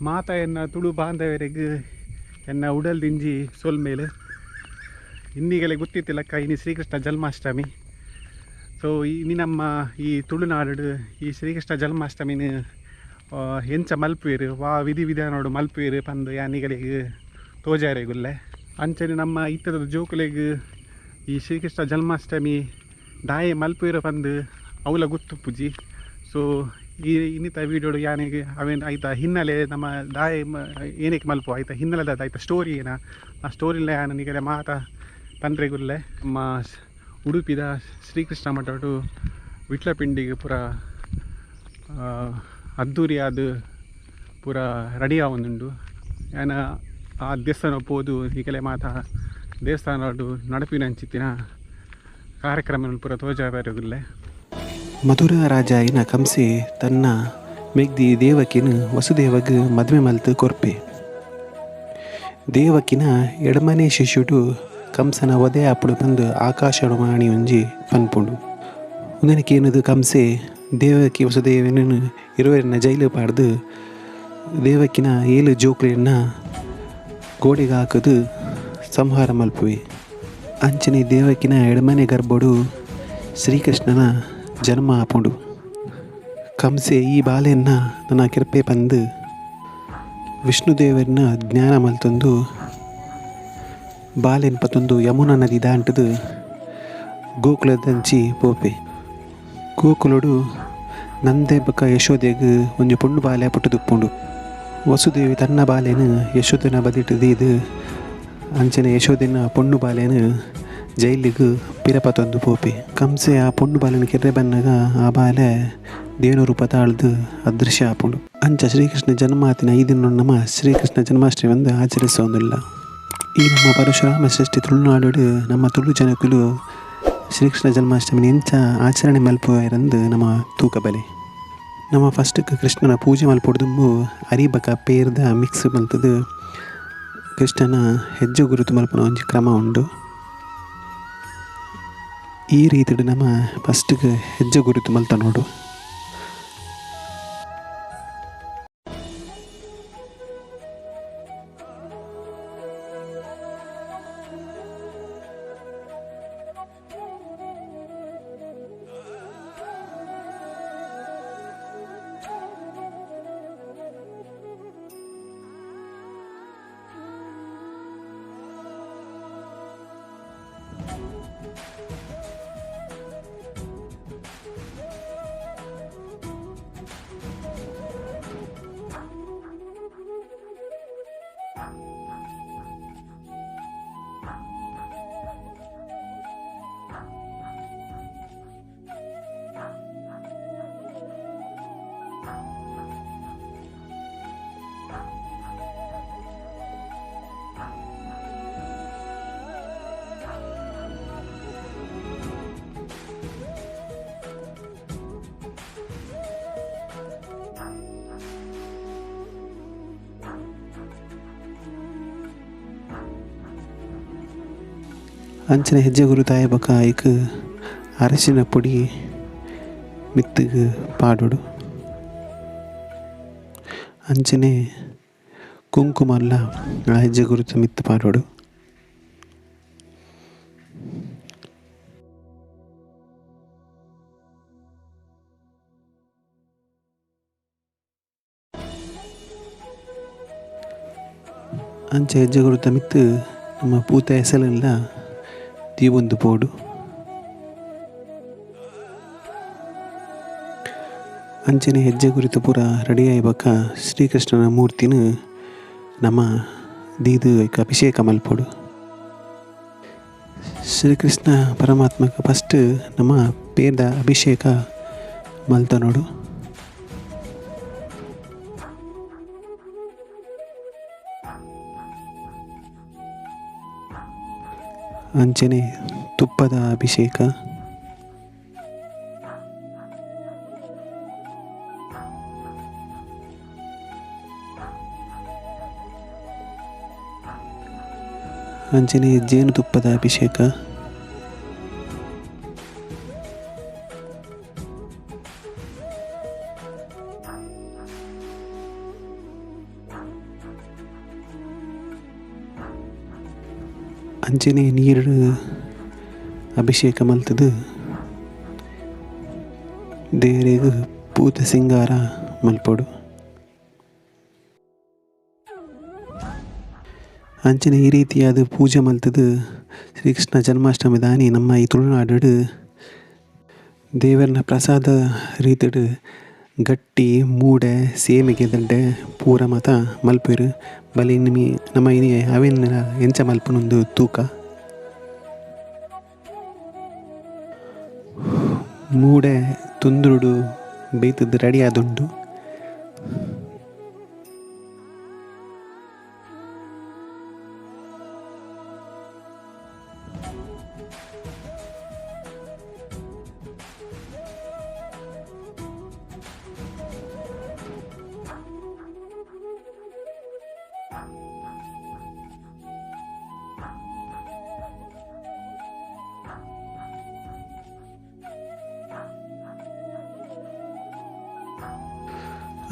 ಮಾತ ಎನ್ನ ತುಳು ಬಾಂಧವರಿಗೆ ಎನ್ನ ಉಡಲ್ ದಿಂಜಿ ಸೋಲ್ಮೇಲೆ ಇನ್ನೀಗಲೇ ಗೊತ್ತಿತ್ತಿಲ್ಲ ಇನ್ನು ಶ್ರೀಕೃಷ್ಣ ಜನ್ಮಾಷ್ಟಮಿ. ಸೊ ಇನ್ನು ನಮ್ಮ ಈ ತುಳುನಾಡು ಈ ಶ್ರೀಕೃಷ್ಣ ಜನ್ಮಾಷ್ಟಮಿನ ಎಂಚ ಮಲ್ಪುವೆರು ವಾ ವಿಧಿ ವಿಧಾನೋಡು ಮಲ್ಪುವೆರು ಪಂದು ಯಾನಿಗಳಿಗೆ ತೋಜಾರೆಗುಲ್ಲೆ ಅಂಚನೆ ನಮ್ಮ ಇತ್ತದ ಜೋಕುಲೆಗ್ ಈ ಶ್ರೀಕೃಷ್ಣ ಜನ್ಮಾಷ್ಟಮಿ ದಾಯೆ ಮಲ್ಪುವೆರು ಪಂದು ಅವಲ ಗೊತ್ತು ಪೂಜಿ. ಸೊ ಈ ಇನ್ನಿತ ವೀಡಿಯೋಡು ಯಾನಿಗೆ ಅವೇನು ಆಯ್ತಾ ಹಿನ್ನೆಲೆ ನಮ್ಮ ದಾಯೆ ಏನಕ್ಕೆ ಮಲ್ಪು ಆಯ್ತಾ ಹಿನ್ನೆಲೆದ ಆಯ್ತಾ ಸ್ಟೋರಿ ಏನ ಆ ಸ್ಟೋರಿಲ್ಲ ಯಾನಿಗೆಲ್ಲ ಮಾತ ಪಂದ್ರೆಗುಲ್ಲೆ ನಮ್ಮ ಉಡುಪಿದ ಶ್ರೀಕೃಷ್ಣ ಮಠಡು ವಿಟ್ಲಪಿಂಡಿಗೆ ಪೂರ ಅದ್ದೂರಿ ಅದು ಪೂರ ರೆಡಿ ಆವೊಂದುಂಡು ಯಾನ ಆ ದೇವಸ್ಥಾನ ಪೋದು ಈಗಲೇ ಮಾತ ದೇವಸ್ಥಾನ ನಡಪಿನಂಚಿತ್ತಿನ ಕಾರ್ಯಕ್ರಮ ಪೂರ ತೋಜಾಬಾರಗುಲ್ಲೆ. ಮಧುರ ರಾಜ ಇನ ಕಂಸೆ ತನ್ನ ಮೆಗ್ದಿ ದೇವಕಿನ ವಸುದೇವಗ್ ಮದುವೆ ಮಲ್ತು ಕೊರ್ಪೆ. ದೇವಕಿನ ಎಡಮನೆ ಶಿಷ್ಯುಡು ಕಂಸನ ಒದೆ ಅಪ್ಪಡು ಬಂದು ಆಕಾಶವಾಣಿ ಒಂಜಿ ಪನ್ಪುಂಡು. ಉದನಕೇನದು ಕಂಸೆ ದೇವಕಿ ವಸುದೇವನ ಇರುವರಿನ ಜೈಲು ಪಾಡ್ದು ದೇವಕಿನ ಏಳು ಜೋಕ್ಲೆಯನ್ನ ಗೋಡೆಗೆ ಹಾಕದು ಸಂಹಾರ ಮಲ್ಪುವೆ. ಅಂಚನೆ ದೇವಕಿನ ಎಡಮನೆ ಗರ್ಭಡು ಶ್ರೀಕೃಷ್ಣನ ಜನ್ಮ ಆಪುಂಡು. ಕಂಸೆ ಈ ಬಾಲೆಯನ್ನ ನನ್ನ ಕಿರ್ಪೆ ಪಂದು ವಿಷ್ಣುದೇವರನ್ನ ಜ್ಞಾನ ಮಲ್ತೊಂದು ಬಾಲೆನ್ ಪತ್ತೊಂದು ಯಮುನಾ ನದಿ ದಾಂಟದು ಗೋಕುಲದಂಚಿ ಪೋಪೆ. ಗೋಕುಲಡು ನಂದೆ ಬಕ್ಕ ಯಶೋದೆಗ್ ಒಂಜಿ ಪುಂಡು ಬಾಲೆ ಪುಟ್ಟದುಪ್ಪುಂಡು. ವಸುದೇವಿ ತನ್ನ ಬಾಲೆನು ಯಶೋದನ ಬದಿಟ್ಟು ದೀದು ಅಂಚನೆ ಯಶೋದನ ಪೊಣ್ಣು ಬಾಲೆನು ಜೈಲಿಗೆ ಪಿರಪತ್ತೊಂದು ಪೋಪೆ. ಕಂಸೆ ಆ ಪೊಣ್ಣು ಬಾಲೆನ ಕೆರ್ರೆ ಬನ್ನಾಗ ಆ ಬಾಲೆ ದೇವನ ರೂಪ ತಾಳ್ದು ಅದೃಶ್ಯ ಆಪುಂಡು. ಅಂಚ ಶ್ರೀಕೃಷ್ಣ ಜನ್ಮಾತಿನ 5 ದಿನ ನಮ್ಮ ಶ್ರೀಕೃಷ್ಣ ಜನ್ಮಾಷ್ಟಮಿ ಒಂದು ಆಚರಿಸೋದಿಲ್ಲ. ಈ ನಮ್ಮ ಪರಶುರಾಮ ಸೃಷ್ಟಿ ತುಳುನಾಡು ನಮ್ಮ ತುಳು ಜನಕುಲು ಶ್ರೀಕೃಷ್ಣ ಜನ್ಮಾಷ್ಟಮಿ ಎಂಚ ಆಚರಣೆ ಮಲ್ಪುವರೆಂದು ನಮ್ಮ ತೂಕ ಬಲೆ. ನಮ್ಮ ಫಸ್ಟ್ಗೆ ಕೃಷ್ಣನ ಪೂಜೆ ಮಲ್ಪೊಡ್ದುಂಬು ಅರಿಬಕ ಪೇರ್ದ ಮಿಕ್ಸ್ ಮಲ್ತದು ಕೃಷ್ಣನ ಹೆಜ್ಜೆ ಗುರುತು ಮಲ್ಪನ ಒಂಜಿ ಕ್ರಮ ಉಂಡು. ಈ ರೀತಿಡು ನಮ್ಮ ಫಸ್ಟ್ಗೆ ಹೆಜ್ಜೆ ಗುರುತು ಮಲ್ತ ನೋಡು. ಅಂಚನೆ ಹೆಜ್ಜೆ ಗುರು ತಾಯ ಬಕ ಐಕ್ ಅರಸಿನ ಪುಡಿ ಮಿತ್ತಿಗೆ ಪಾಡೋಡು. ಅಂಚನೆ ಕುಂಕುಮಲ್ಲ ಆ ಹೆಜ್ಜೆ ಗುರುತು ಮಿತ್ತು ಪಾಡೋಡು. ಅಂಚೆ ಹೆಜ್ಜೆ ಗುರುತ ಮಿತ್ತು ನಮ್ಮ ಪೂತ ಹೆಸಲೆಲ್ಲ ತೀವೊಂದು ಪೋಡು. ಅಂಚನೆ ಹೆಜ್ಜೆ ಗುರಿತು ಪೂರ ರೆಡಿ ಆಯ್ಬಕ್ಕ ಶ್ರೀಕೃಷ್ಣನ ಮೂರ್ತಿನ ನಮ್ಮ ದೀದು ಅಭಿಷೇಕ ಮಲ್ಪೋಡು. ಶ್ರೀಕೃಷ್ಣ ಪರಮಾತ್ಮಕ ಫಸ್ಟ್ ನಮ್ಮ ಪೇರ್ದ ಅಭಿಷೇಕ ಮಲ್ತ ನೋಡು. ಅಂಚನೆ ತುಪ್ಪದ ಅಭಿಷೇಕ, ಅಂಚನೆ ಜೇನುತುಪ್ಪದ ಅಭಿಷೇಕ, ಅಂಚನೆ ನೀರು ಅಭಿಷೇಕ ಮಲ್ತದು ದೇವರಿಗೆ ಪೂತ ಸಿಂಗಾರ ಮಲ್ಪೊಡು. ಅಂಚನೆ ಈ ರೀತಿಯಾದ ಪೂಜೆ ಮಲ್ತದು ಶ್ರೀಕೃಷ್ಣ ಜನ್ಮಾಷ್ಟಮಿ ದಾನಿ ನಮ್ಮ ಈ ತುಳುನಾಡು ದೇವರನ್ನ ಪ್ರಸಾದ ರೀತಿಡು ಗಟ್ಟಿ ಮೂಡೆ ಸೇಮಿಗೆ ದಂಡೆ ಪೂರ ಮತ ಮಲ್ಪೆರು ಬಲಿ ನಮ್ಮ ಇನಿ ಅವೇನ ಎಂಚ ಮಲ್ಪನೊಂದು ತೂಕ ಮೂಡೆ ತುಂದುರುಡು ಬೇಯ್ತದ್ದು ರೆಡಿ ಆದುಂಡು.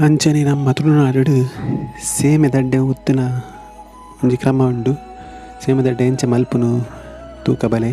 ಅಂಚನೆ ನಮ್ಮ ತುಳುನಾಡು ಸೇಮೆ ದಡ್ಡೆ ಉತ್ತಿನ ಒಂಜಿ ಕ್ರಮ ಉಂಡು. ಸೇಮೆ ದಡ್ಡೆ ಎಂಚ ಮಲ್ಪುನು ತೂಕ ಬಲೆ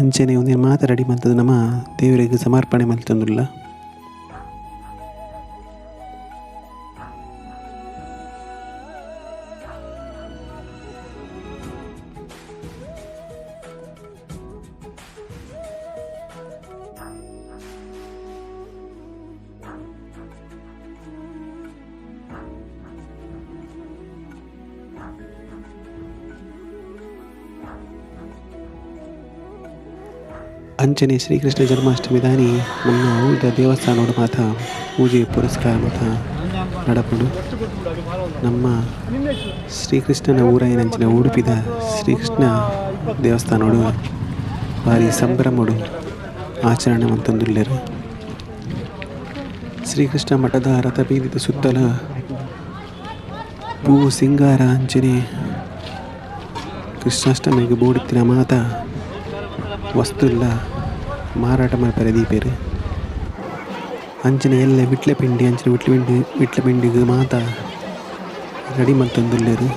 ಅಂಚನೆ ಒಂದೇನು ಮಾತು ರೆಡಿ ಮಲ್ತದ್ದು ನಮ್ಮ ದೇವರಿಗೆ ಸಮರ್ಪಣೆ ಮಲ್ತಂದುಲ್ಲ. ಅಂಚನೆ ಶ್ರೀಕೃಷ್ಣ ಜನ್ಮಾಷ್ಟಮಿ ದಾನಿ ನಮ್ಮ ಉಳಿದ ದೇವಸ್ಥಾನೋಡು ಮಾತ ಪೂಜೆ ಪುರಸ್ಕಾರ ಮಾತ ನಡಪುಡು. ನಮ್ಮ ಶ್ರೀಕೃಷ್ಣನ ಊರ ಏನಂಚಿನ ಉಡುಪಿದ ಶ್ರೀಕೃಷ್ಣ ದೇವಸ್ಥಾನೋಡು ಭಾರಿ ಸಂಭ್ರಮಡು ಆಚರಣೆ ಮಂತಂದುಲ್ಲೆರು. ಶ್ರೀಕೃಷ್ಣ ಮಠದ ರಥ ಬೀದಿದ ಸುತ್ತಲ ಪೂ ಸಿಂಗಾರ ಅಂಚನೆ ಕೃಷ್ಣಾಷ್ಟಮಿಗೆ ಬೋಡಿತ್ತಿನ ಮಾತ ವಸ್ತುಲ್ಲ ಮಾರಾಟ ಮಲ್ಪರೆ ದೀಪೇರು. ಅಂಚನೆ ಎಲ್ಲ ವಿಟ್ಲೆ ಪಿಂಡಿ ಅಂಚನೆ ವಿಟ್ಲೆ ಪಿಂಡಿಗೆ ಮಾತ ರೆಡಿ ಮಲ್ತೊಂದುಲ್ಲೆರು.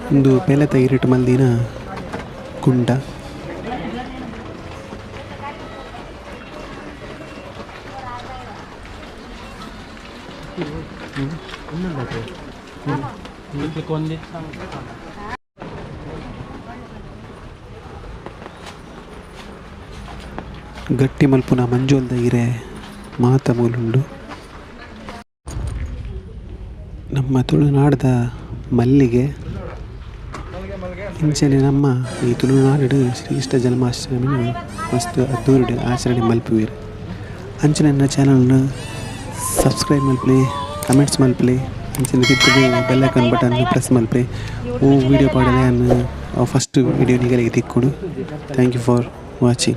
ಒಂದು ಬೆಲೆ ತೈರಿಟ್ಟು ಮಲ್ದಿನ ಕುಂಡ ಗಟ್ಟಿ ಮಲ್ಪುನ ಮಂಜೋಲ್ದ ಇರೆ ಮಾತ ಮೂಲುಂಡು. ನಮ್ಮ ತುಳುನಾಡದ ಮಲ್ಲಿಗೆ ಇಂಚನೆ ನಮ್ಮ ಈ ತುಳುನಾಡು ಶ್ರೀಕೃಷ್ಣ ಜನ್ಮಾಷ್ಟಮಿನ ಮಸ್ತ್ ಅದ್ದೂರಿಡ ಆಚರಣೆ ಮಲ್ಪುವೆರು. ಅಂಚನೆ ನನ್ನ ಚಾನಲ್ನ ಸಬ್ಸ್ಕ್ರೈಬ್ ಮಲ್ಪಲೆ, ಕಮೆಂಟ್ಸ್ ಮಲ್ಪಲೆ, ಅಂಚನೆ ತಿಕ್ಕದೆ ಬೆಲ್ ಐಕಾನ್ ಬಟನ್ ಪ್ರೆಸ್ ಮಲ್ಪಲೆ ಓ ವಿಡಿಯೋ ಪಾಡಲೆ ಫಸ್ಟ್ ವಿಡಿಯೋ ನಿಗಲಿಗೆ ತಿಕ್ಕೊಡು. Thank you for watching.